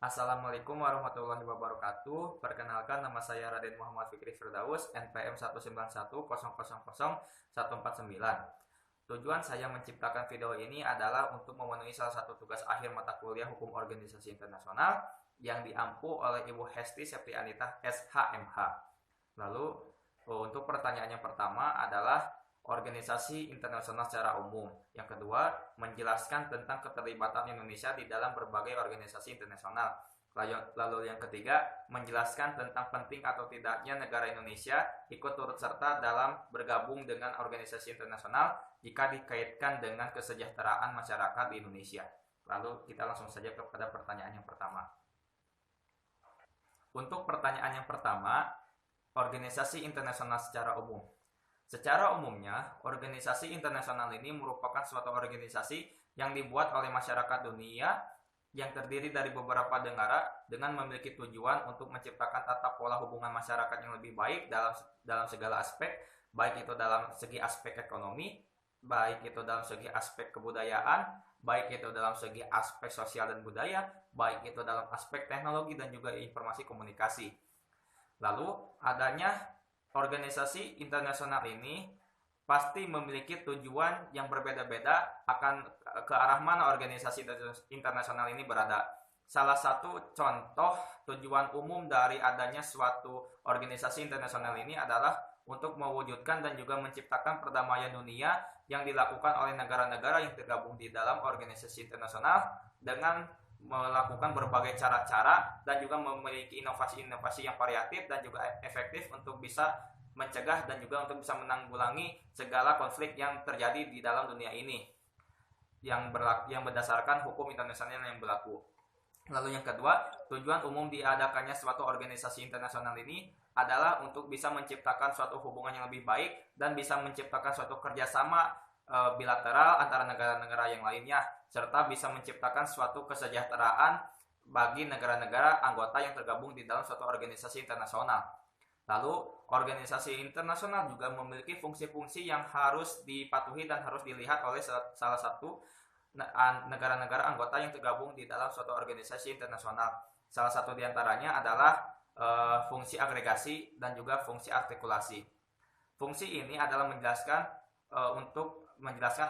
Assalamualaikum warahmatullahi wabarakatuh. Perkenalkan, nama saya Raden Muhammad Fikri Firdaus, NPM 19100100149. Tujuan saya menciptakan video ini adalah untuk memenuhi salah satu tugas akhir mata kuliah Hukum Organisasi Internasional yang diampu oleh Ibu Hesti Septianita SHMH. Lalu, untuk pertanyaan yang pertama adalah organisasi internasional secara umum. Yang kedua, menjelaskan tentang keterlibatan Indonesia di dalam berbagai organisasi internasional. Lalu yang ketiga, menjelaskan tentang penting atau tidaknya negara Indonesia ikut turut serta dalam bergabung dengan organisasi internasional jika dikaitkan dengan kesejahteraan masyarakat di Indonesia. Lalu kita langsung saja kepada pertanyaan yang pertama. Untuk pertanyaan yang pertama, organisasi internasional secara umum. Secara umumnya, organisasi internasional ini merupakan suatu organisasi yang dibuat oleh masyarakat dunia yang terdiri dari beberapa negara dengan memiliki tujuan untuk menciptakan tata pola hubungan masyarakat yang lebih baik dalam segala aspek, baik itu dalam segi aspek ekonomi, baik itu dalam segi aspek kebudayaan, baik itu dalam segi aspek sosial dan budaya, baik itu dalam aspek teknologi dan juga informasi komunikasi. Lalu, adanya organisasi internasional ini pasti memiliki tujuan yang berbeda-beda akan ke arah mana organisasi internasional ini berada. Salah satu contoh tujuan umum dari adanya suatu organisasi internasional ini adalah untuk mewujudkan dan juga menciptakan perdamaian dunia yang dilakukan oleh negara-negara yang tergabung di dalam organisasi internasional dengan melakukan berbagai cara-cara dan juga memiliki inovasi-inovasi yang variatif dan juga efektif untuk bisa mencegah dan juga untuk bisa menanggulangi segala konflik yang terjadi di dalam dunia ini yang berdasarkan hukum internasional yang berlaku. Lalu yang kedua, tujuan umum diadakannya suatu organisasi internasional ini adalah untuk bisa menciptakan suatu hubungan yang lebih baik dan bisa menciptakan suatu kerjasama bilateral antara negara-negara yang lainnya, serta bisa menciptakan suatu kesejahteraan bagi negara-negara anggota yang tergabung di dalam suatu organisasi internasional. Lalu, organisasi internasional juga memiliki fungsi-fungsi yang harus dipatuhi dan harus dilihat oleh salah satu negara-negara anggota yang tergabung di dalam suatu organisasi internasional. Salah satu diantaranya adalah fungsi agregasi dan juga fungsi artikulasi. Fungsi ini adalah menjelaskan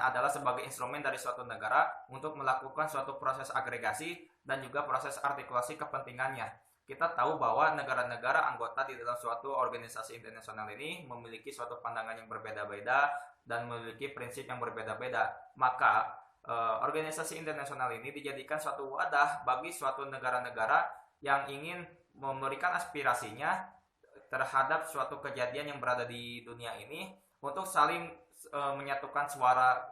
adalah sebagai instrumen dari suatu negara untuk melakukan suatu proses agregasi dan juga proses artikulasi kepentingannya. Kita tahu bahwa negara-negara anggota di dalam suatu organisasi internasional ini memiliki suatu pandangan yang berbeda-beda dan memiliki prinsip yang berbeda-beda. Maka organisasi internasional ini dijadikan suatu wadah bagi suatu negara-negara yang ingin memberikan aspirasinya terhadap suatu kejadian yang berada di dunia ini untuk saling menyatukan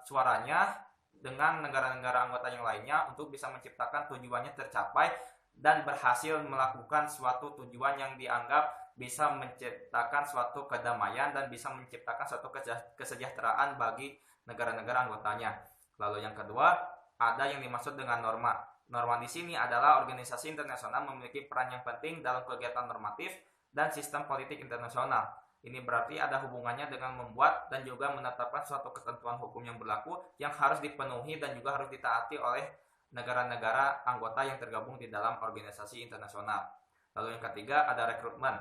suaranya dengan negara-negara anggota yang lainnya untuk bisa menciptakan tujuannya tercapai dan berhasil melakukan suatu tujuan yang dianggap bisa menciptakan suatu kedamaian dan bisa menciptakan suatu kesejahteraan bagi negara-negara anggotanya. Lalu yang kedua, ada yang dimaksud dengan norma. Norma di sini adalah organisasi internasional memiliki peran yang penting dalam kegiatan normatif dan sistem politik internasional. Ini berarti ada hubungannya dengan membuat dan juga menetapkan suatu ketentuan hukum yang berlaku yang harus dipenuhi dan juga harus ditaati oleh negara-negara anggota yang tergabung di dalam organisasi internasional. Lalu yang ketiga ada rekrutmen.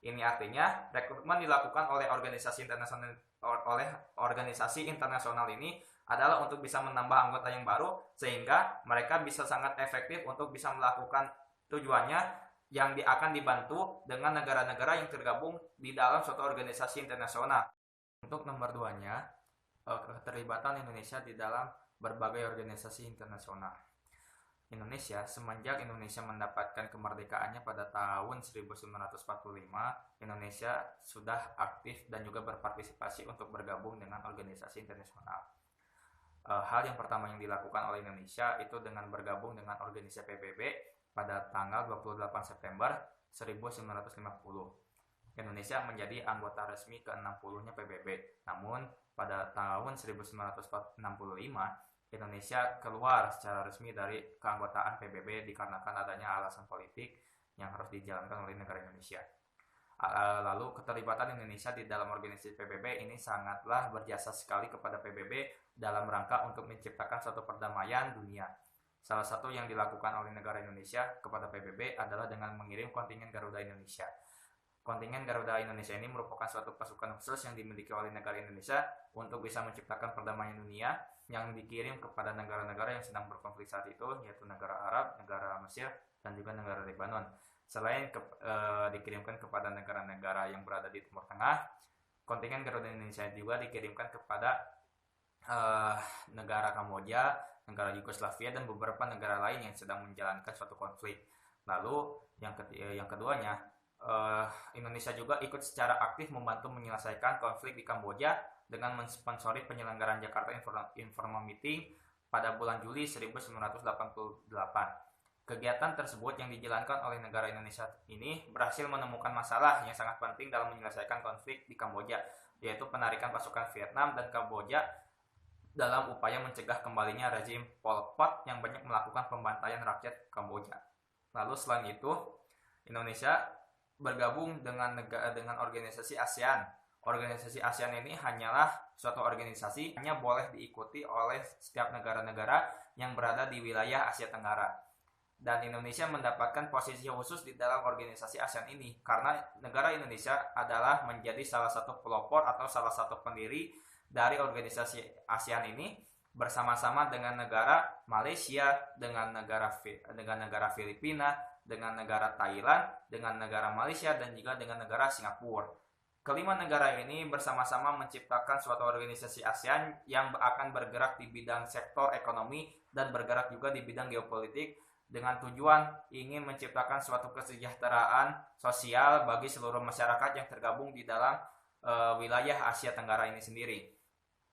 Ini artinya rekrutmen dilakukan oleh organisasi internasional ini adalah untuk bisa menambah anggota yang baru sehingga mereka bisa sangat efektif untuk bisa melakukan tujuannya yang akan dibantu dengan negara-negara yang tergabung di dalam suatu organisasi internasional. Untuk nomor 2-nya, keterlibatan Indonesia di dalam berbagai organisasi internasional. Semenjak Indonesia mendapatkan kemerdekaannya pada tahun 1945, Indonesia sudah aktif dan juga berpartisipasi untuk bergabung dengan organisasi internasional. Hal yang pertama yang dilakukan oleh Indonesia itu dengan bergabung dengan organisasi PBB pada tanggal 28 September 1950. Indonesia menjadi anggota resmi ke-60-nya PBB. Namun, pada tahun 1965, Indonesia keluar secara resmi dari keanggotaan PBB dikarenakan adanya alasan politik yang harus dijalankan oleh negara Indonesia. Lalu keterlibatan Indonesia di dalam organisasi PBB ini sangatlah berjasa sekali kepada PBB dalam rangka untuk menciptakan suatu perdamaian dunia. Salah satu yang dilakukan oleh negara Indonesia kepada PBB adalah dengan mengirim kontingen Garuda Indonesia. Kontingen Garuda Indonesia ini merupakan suatu pasukan khusus yang dimiliki oleh negara Indonesia untuk bisa menciptakan perdamaian dunia yang dikirim kepada negara-negara yang sedang berkonflik saat itu, yaitu negara Arab, negara Mesir, dan juga negara Lebanon. Selain dikirimkan kepada negara-negara yang berada di Timur Tengah, kontingen Garuda Indonesia juga dikirimkan kepada negara Kamboja, negara Yugoslavia, dan beberapa negara lain yang sedang menjalankan suatu konflik. Lalu yang keduanya, Indonesia juga ikut secara aktif membantu menyelesaikan konflik di Kamboja dengan mensponsori penyelenggaraan Jakarta Informal Meeting pada bulan Juli 1988. Kegiatan tersebut yang dijalankan oleh negara Indonesia ini berhasil menemukan masalah yang sangat penting dalam menyelesaikan konflik di Kamboja, yaitu penarikan pasukan Vietnam dan Kamboja dalam upaya mencegah kembalinya rezim Pol Pot yang banyak melakukan pembantaian rakyat Kamboja. Lalu selain itu, Indonesia bergabung dengan organisasi ASEAN. Organisasi ASEAN ini hanyalah suatu organisasi hanya boleh diikuti oleh setiap negara-negara yang berada di wilayah Asia Tenggara. Dan Indonesia mendapatkan posisi khusus di dalam organisasi ASEAN ini karena negara Indonesia adalah menjadi salah satu pelopor atau salah satu pendiri dari organisasi ASEAN ini bersama-sama dengan negara Malaysia, dengan negara Filipina, dengan negara Thailand, dengan negara Malaysia, dan juga dengan negara Singapura. Kelima negara ini bersama-sama menciptakan suatu organisasi ASEAN yang akan bergerak di bidang sektor ekonomi dan bergerak juga di bidang geopolitik dengan tujuan ingin menciptakan suatu kesejahteraan sosial bagi seluruh masyarakat yang tergabung di dalam wilayah Asia Tenggara ini sendiri.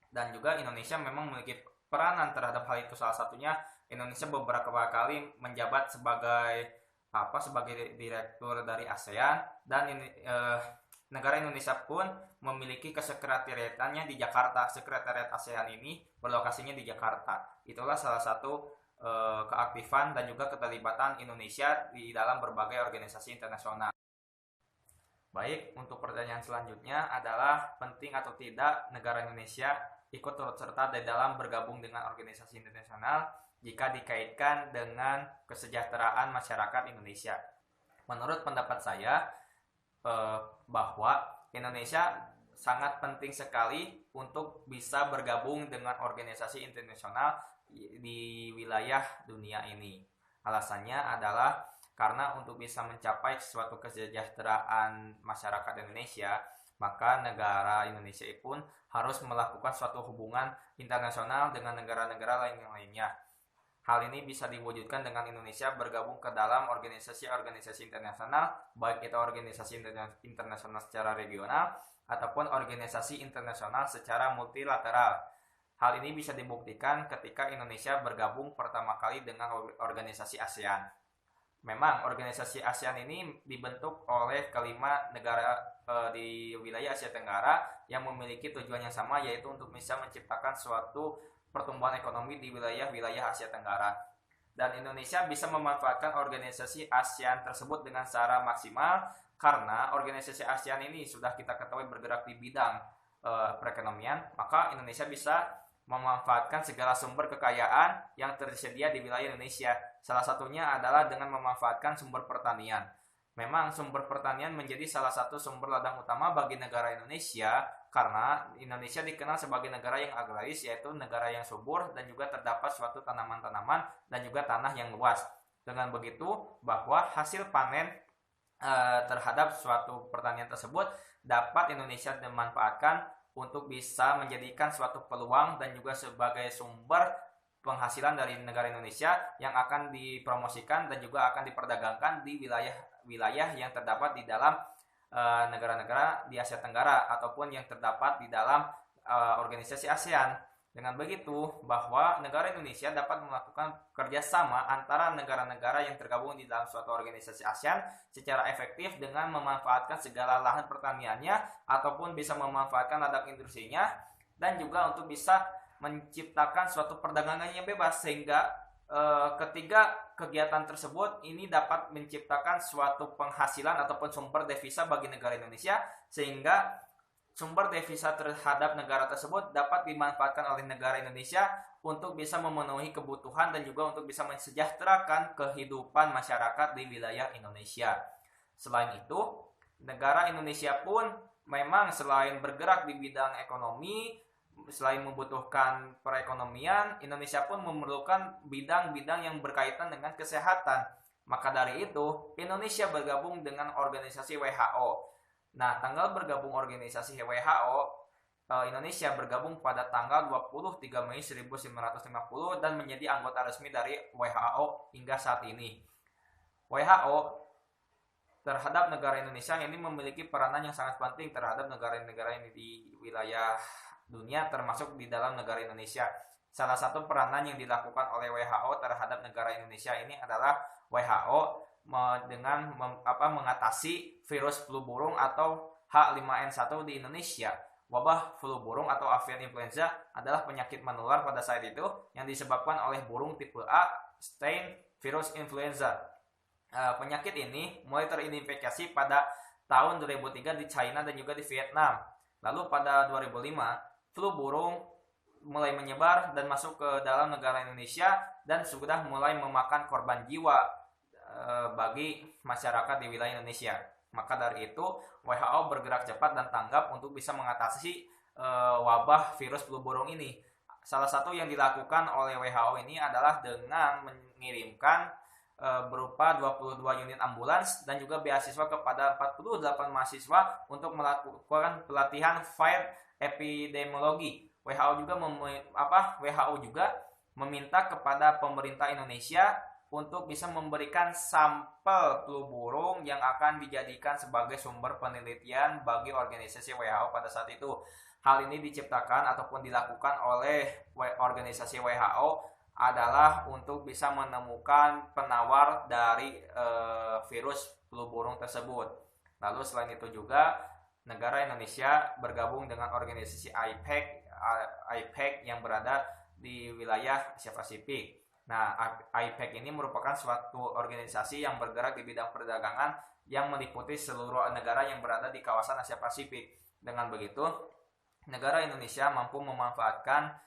Dan juga Indonesia memang memiliki peranan terhadap hal itu. Salah satunya Indonesia beberapa kali menjabat sebagai direktur dari ASEAN, dan negara Indonesia pun memiliki kesekretariatannya di Jakarta. Sekretariat ASEAN ini berlokasinya di Jakarta. Itulah salah satu keaktifan dan juga keterlibatan Indonesia di dalam berbagai organisasi internasional. Baik, untuk pertanyaan selanjutnya adalah penting atau tidak negara Indonesia ikut turut serta di dalam bergabung dengan organisasi internasional jika dikaitkan dengan kesejahteraan masyarakat Indonesia. Menurut pendapat saya bahwa Indonesia sangat penting sekali untuk bisa bergabung dengan organisasi internasional di wilayah dunia ini. Alasannya adalah karena untuk bisa mencapai suatu kesejahteraan masyarakat Indonesia, maka negara Indonesia pun harus melakukan suatu hubungan internasional dengan negara-negara lainnya. Hal ini bisa diwujudkan dengan Indonesia bergabung ke dalam organisasi-organisasi internasional, baik itu organisasi internasional secara regional ataupun organisasi internasional secara multilateral. Hal ini bisa dibuktikan ketika Indonesia bergabung pertama kali dengan organisasi ASEAN. Memang organisasi ASEAN ini dibentuk oleh kelima negara di wilayah Asia Tenggara yang memiliki tujuan yang sama, yaitu untuk bisa menciptakan suatu pertumbuhan ekonomi di wilayah-wilayah Asia Tenggara. Dan Indonesia bisa memanfaatkan organisasi ASEAN tersebut dengan secara maksimal karena organisasi ASEAN ini sudah kita ketahui bergerak di bidang perekonomian, maka Indonesia bisa memanfaatkan segala sumber kekayaan yang tersedia di wilayah Indonesia. Salah satunya adalah dengan memanfaatkan sumber pertanian. Memang sumber pertanian menjadi salah satu sumber ladang utama bagi negara Indonesia karena Indonesia dikenal sebagai negara yang agraris, yaitu negara yang subur dan juga terdapat suatu tanaman-tanaman dan juga tanah yang luas. Dengan begitu bahwa hasil panen terhadap suatu pertanian tersebut dapat Indonesia dimanfaatkan untuk bisa menjadikan suatu peluang dan juga sebagai sumber penghasilan dari negara Indonesia yang akan dipromosikan dan juga akan diperdagangkan di wilayah-wilayah yang terdapat di dalam negara-negara di Asia Tenggara ataupun yang terdapat di dalam organisasi ASEAN. Dengan begitu, bahwa negara Indonesia dapat melakukan kerjasama antara negara-negara yang tergabung di dalam suatu organisasi ASEAN secara efektif dengan memanfaatkan segala lahan pertaniannya ataupun bisa memanfaatkan ladang industrinya, dan juga untuk bisa menciptakan suatu perdagangan yang bebas sehingga ketiga kegiatan tersebut ini dapat menciptakan suatu penghasilan ataupun sumber devisa bagi negara Indonesia, sehingga sumber devisa terhadap negara tersebut dapat dimanfaatkan oleh negara Indonesia untuk bisa memenuhi kebutuhan dan juga untuk bisa mensejahterakan kehidupan masyarakat di wilayah Indonesia. Selain itu, negara Indonesia pun memang selain bergerak di bidang ekonomi, selain membutuhkan perekonomian, Indonesia pun memerlukan bidang-bidang yang berkaitan dengan kesehatan. Maka dari itu, Indonesia bergabung dengan organisasi WHO. Nah, tanggal bergabung organisasi WHO, Indonesia bergabung pada tanggal 23 Mei 1950 dan menjadi anggota resmi dari WHO hingga saat ini. WHO terhadap negara Indonesia ini memiliki peranan yang sangat penting terhadap negara-negara ini di wilayah dunia, termasuk di dalam negara Indonesia. Salah satu peranan yang dilakukan oleh WHO terhadap negara Indonesia ini adalah WHO dengan mengatasi virus flu burung atau H5N1 di Indonesia. Wabah flu burung atau avian influenza adalah penyakit menular pada saat itu yang disebabkan oleh burung tipe A strain virus influenza. Penyakit ini mulai teridentifikasi pada tahun 2003 di China dan juga di Vietnam. Lalu pada 2005, flu burung mulai menyebar dan masuk ke dalam negara Indonesia dan sudah mulai memakan korban jiwa bagi masyarakat di wilayah Indonesia. Maka dari itu, WHO bergerak cepat dan tanggap untuk bisa mengatasi wabah virus flu burung ini. Salah satu yang dilakukan oleh WHO ini adalah dengan mengirimkan berupa 22 unit ambulans dan juga beasiswa kepada 48 mahasiswa untuk melakukan pelatihan fire epidemiologi. WHO juga meminta kepada pemerintah Indonesia untuk bisa memberikan sampel flu burung yang akan dijadikan sebagai sumber penelitian bagi organisasi WHO pada saat itu. Hal ini diciptakan ataupun dilakukan oleh organisasi WHO adalah untuk bisa menemukan penawar dari virus flu burung tersebut. Lalu selain itu juga negara Indonesia bergabung dengan organisasi AIPAC yang berada di wilayah Asia Pasifik. Nah, AIPAC ini merupakan suatu organisasi yang bergerak di bidang perdagangan yang meliputi seluruh negara yang berada di kawasan Asia Pasifik. Dengan begitu, negara Indonesia mampu memanfaatkan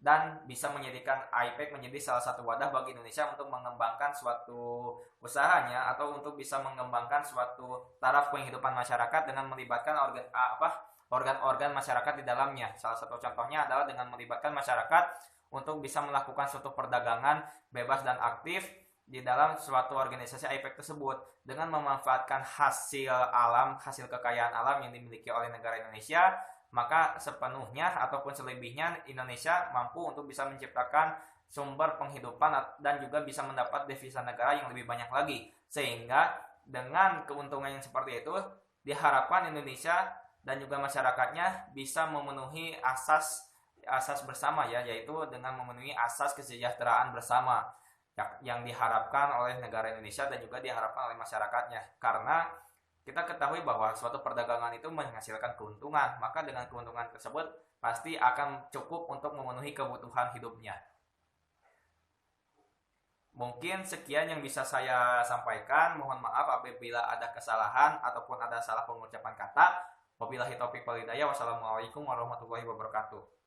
dan bisa menjadikan AIPAC menjadi salah satu wadah bagi Indonesia untuk mengembangkan suatu usahanya atau untuk bisa mengembangkan suatu taraf penghidupan masyarakat dengan melibatkan organ-organ masyarakat di dalamnya. Salah satu contohnya adalah dengan melibatkan masyarakat untuk bisa melakukan suatu perdagangan bebas dan aktif di dalam suatu organisasi AIPAC tersebut dengan memanfaatkan hasil kekayaan alam yang dimiliki oleh negara Indonesia. Maka sepenuhnya ataupun selebihnya Indonesia mampu untuk bisa menciptakan sumber penghidupan dan juga bisa mendapat devisa negara yang lebih banyak lagi. Sehingga dengan keuntungan yang seperti itu diharapkan Indonesia dan juga masyarakatnya bisa memenuhi asas bersama yaitu dengan memenuhi asas kesejahteraan bersama yang diharapkan oleh negara Indonesia dan juga diharapkan oleh masyarakatnya. Karena kita ketahui bahwa suatu perdagangan itu menghasilkan keuntungan, maka dengan keuntungan tersebut pasti akan cukup untuk memenuhi kebutuhan hidupnya. Mungkin sekian yang bisa saya sampaikan. Mohon maaf apabila ada kesalahan ataupun ada salah pengucapan kata. Wabillahi taufiq wal hidayah. Wassalamualaikum warahmatullahi wabarakatuh.